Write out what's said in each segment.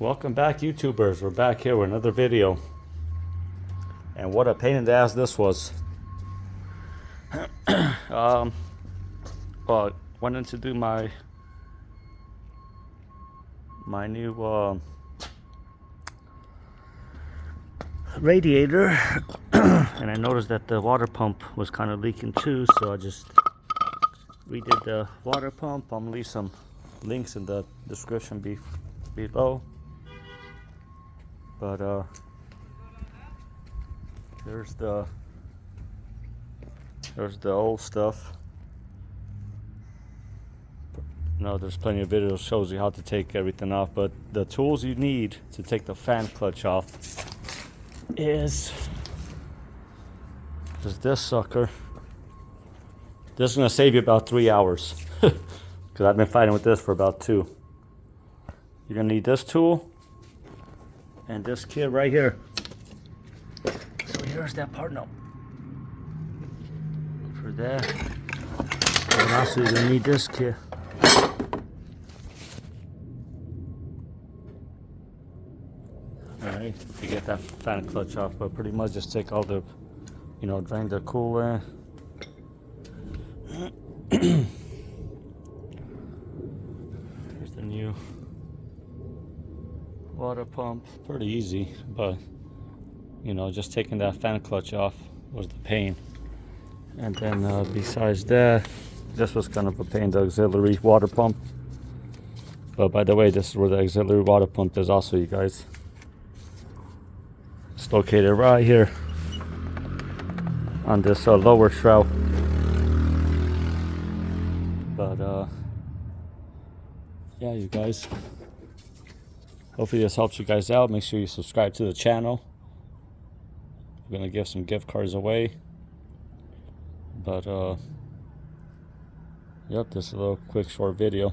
Welcome back, YouTubers. We're back here with another video. And what a pain in the ass this was. Went in to do my new radiator, and I noticed that the water pump was kind of leaking too, so I just redid the water pump. I'm gonna leave some links in the description below. But there's the old stuff. No, there's plenty of videos shows you how to take everything off, but the tools you need to take the fan clutch off is this sucker. This is gonna save you about 3 hours because I've been fighting with this for about 2. You're gonna need this tool and this kit right here. So here's that part now. For that. And also you're gonna need this kit. Alright, to get that fan clutch off, but pretty much just take all the, drain the coolant. Here's the new water pump. Pretty easy, but just taking that fan clutch off was the pain. And then besides that, this was kind of a pain, the auxiliary water pump. But by the way, this is where the auxiliary water pump is also, you guys. It's located right here on this lower shroud. But yeah, you guys, hopefully this helps you guys out. Make sure you subscribe to the channel. We're gonna give some gift cards away. But yep, this is a little quick short video.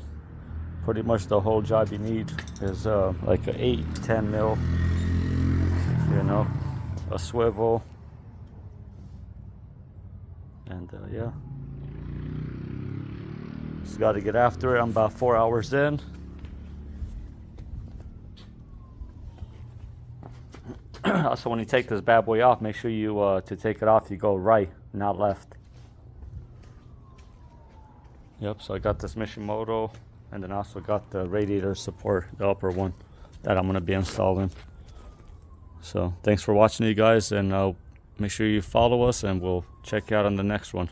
Pretty much the whole job you need is like a 8-10 mil, a swivel, and yeah, just got to get after it. I'm about 4 hours in. Also, when you take this bad boy off, make sure you to take it off you go right, not left. Yep, so I got this Mishimoto, and then also got the radiator support, the upper one that I'm going to be installing. So thanks for watching, you guys, and make sure you follow us, and we'll check you out on the next one.